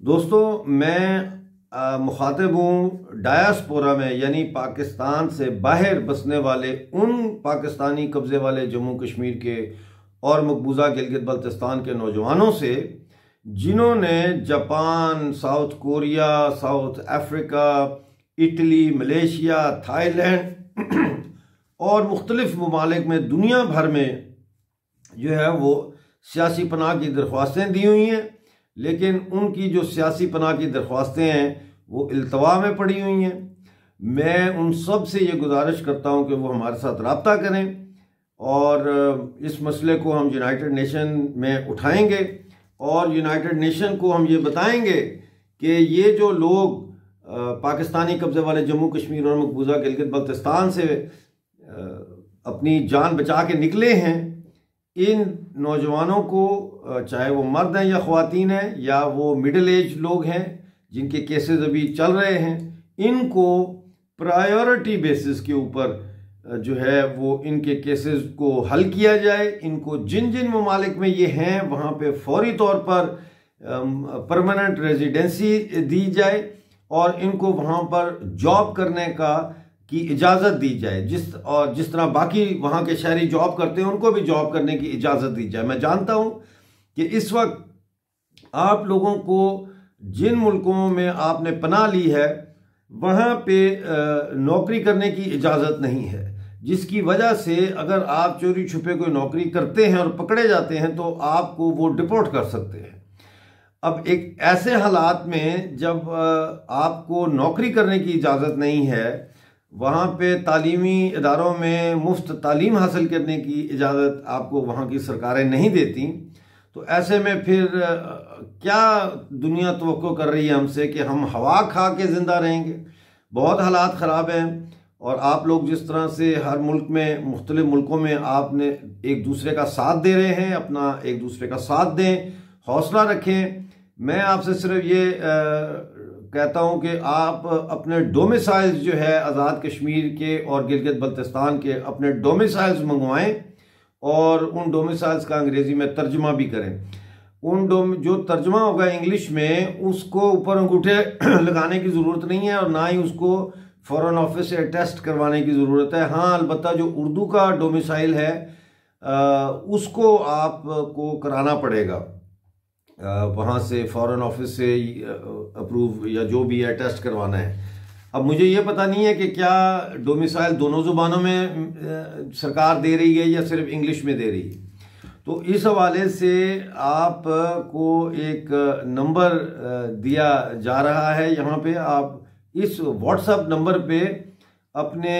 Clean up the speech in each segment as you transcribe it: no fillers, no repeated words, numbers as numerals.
दोस्तों, मैं मुखातिब हूँ डायस्पोरा में यानी पाकिस्तान से बाहर बसने वाले उन पाकिस्तानी कब्ज़े वाले जम्मू कश्मीर के और मकबूजा गिलगित बल्तिस्तान के नौजवानों से जिन्होंने Japan, south Korea, south Africa, Italy, Malaysia, Thailand और मुख्तलिफ ममालिक में दुनिया भर में जो है वो सियासी पनाह की दरख्वास्तें दी हुई हैं, लेकिन उनकी जो सियासी पनाह की दरख्वास्तें हैं वो इल्तवा में पड़ी हुई हैं। मैं उन सब से ये गुजारिश करता हूँ कि वो हमारे साथ रब्ता करें और इस मसले को हम यूनाइटेड नेशन में उठाएंगे और यूनाइटेड नेशन को हम ये बताएंगे कि ये जो लोग पाकिस्तानी कब्ज़े वाले जम्मू कश्मीर और मकबूजा गिलगित बल्तिस्तान से अपनी जान बचा के निकले हैं, इन नौजवानों को, चाहे वो मर्द हैं या ख़वातीन हैं या वो मिडिल एज लोग हैं जिनके केसेस अभी चल रहे हैं, इनको प्रायोरिटी बेसिस के ऊपर जो है वो इनके केसेस को हल किया जाए। इनको जिन जिन ममालिक में ये हैं वहाँ पे फौरी तौर पर परमानेंट रेजिडेंसी दी जाए और इनको वहाँ पर जॉब करने की इजाज़त दी जाए। जिस तरह बाकी वहाँ के शहरी जॉब करते हैं उनको भी जॉब करने की इजाज़त दी जाए। मैं जानता हूँ कि इस वक्त आप लोगों को जिन मुल्कों में आपने पनाह ली है वहाँ पे नौकरी करने की इजाज़त नहीं है, जिसकी वजह से अगर आप चोरी छुपे कोई नौकरी करते हैं और पकड़े जाते हैं तो आपको वो डिपोर्ट कर सकते हैं। अब एक ऐसे हालात में जब आपको नौकरी करने की इजाज़त नहीं है, वहाँ पे तालीमी इदारों में मुफ्त तालीम हासिल करने की इजाज़त आपको वहाँ की सरकारें नहीं देती, तो ऐसे में फिर क्या दुनिया तवक्को कर रही है हमसे कि हम हवा खा के ज़िंदा रहेंगे। बहुत हालात ख़राब हैं और आप लोग जिस तरह से हर मुल्क में, मुख्तलिफ मुल्कों में आपने एक दूसरे का साथ दे रहे हैं, अपना एक दूसरे का साथ दें, हौसला रखें। मैं आपसे सिर्फ ये कहता हूँ कि आप अपने डोमिसाइल्स जो है आज़ाद कश्मीर के और गिलगित बल्तिस्तान के अपने डोमिसाइल्स मंगवाएं और उन डोमिसाइल्स का अंग्रेज़ी में तर्जमा भी करें। जो तर्जमा होगा इंग्लिश में उसको ऊपर अंगूठे लगाने की ज़रूरत नहीं है और ना ही उसको फॉरेन ऑफिस से टेस्ट करवाने की ज़रूरत है। हाँ, अलबत्ता जो उर्दू का डोमिसाइल है उसको आपको कराना पड़ेगा, वहाँ से फॉरेन ऑफिस से अप्रूव या जो भी है टेस्ट करवाना है। अब मुझे ये पता नहीं है कि क्या डोमिसाइल दोनों ज़ुबानों में सरकार दे रही है या सिर्फ इंग्लिश में दे रही है। तो इस हवाले से आपको एक नंबर दिया जा रहा है यहाँ पे, आप इस व्हाट्सएप नंबर पे अपने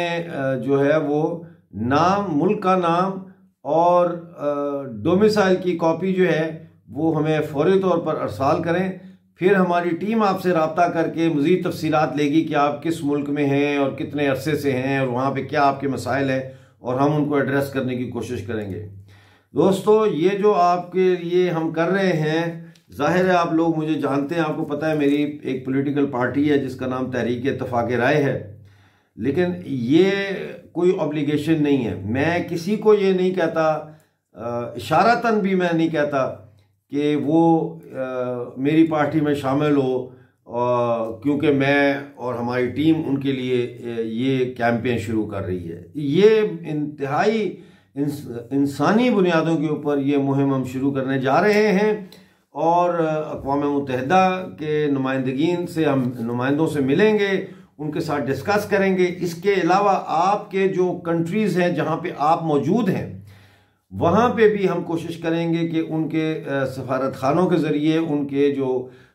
जो है वो नाम, मुल्क का नाम और डोमिसाइल की कॉपी जो है वो हमें फौरी तौर पर अरसाल करें। फिर हमारी टीम आपसे रब्ता करके मज़ीद तफसीलात लेगी कि आप किस मुल्क में हैं और कितने अरसे से हैं और वहाँ पे क्या आपके मसाइल हैं और हम उनको एड्रेस करने की कोशिश करेंगे। दोस्तों, ये जो आपके लिए हम कर रहे हैं, ज़ाहिर है आप लोग मुझे जानते हैं, आपको पता है मेरी एक पॉलिटिकल पार्टी है जिसका नाम तहरीक इत्तेफाक राय है, लेकिन ये कोई ऑब्लिगेशन नहीं है। मैं किसी को ये नहीं कहता, इशारतन भी मैं नहीं कहता कि वो मेरी पार्टी में शामिल हो, क्योंकि मैं और हमारी टीम उनके लिए ये कैंपेन शुरू कर रही है। ये इंतहाई इंसानी बुनियादों के ऊपर ये मुहिम हम शुरू करने जा रहे हैं और अक़वाम मुत्तहिदा के नुमाइंदों से मिलेंगे, उनके साथ डिस्कस करेंगे। इसके अलावा आपके जो कंट्रीज़ हैं जहाँ पे आप मौजूद हैं वहाँ पे भी हम कोशिश करेंगे कि उनके सफारत खानों के ज़रिए उनके जो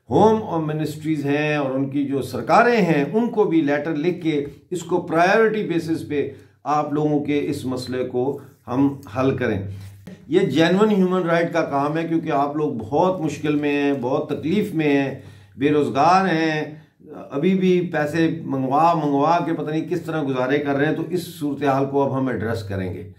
होम और मिनिस्ट्रीज़ हैं और उनकी जो सरकारें हैं उनको भी लेटर लिख के इसको प्रायोरिटी बेसिस पे आप लोगों के इस मसले को हम हल करें। ये जेन्युइन ह्यूमन राइट का काम है, क्योंकि आप लोग बहुत मुश्किल में हैं, बहुत तकलीफ़ में हैं, बेरोज़गार हैं, अभी भी पैसे मंगवा के पता नहीं किस तरह गुजारे कर रहे हैं। तो इस सूरत हाल को अब हम एड्रेस करेंगे।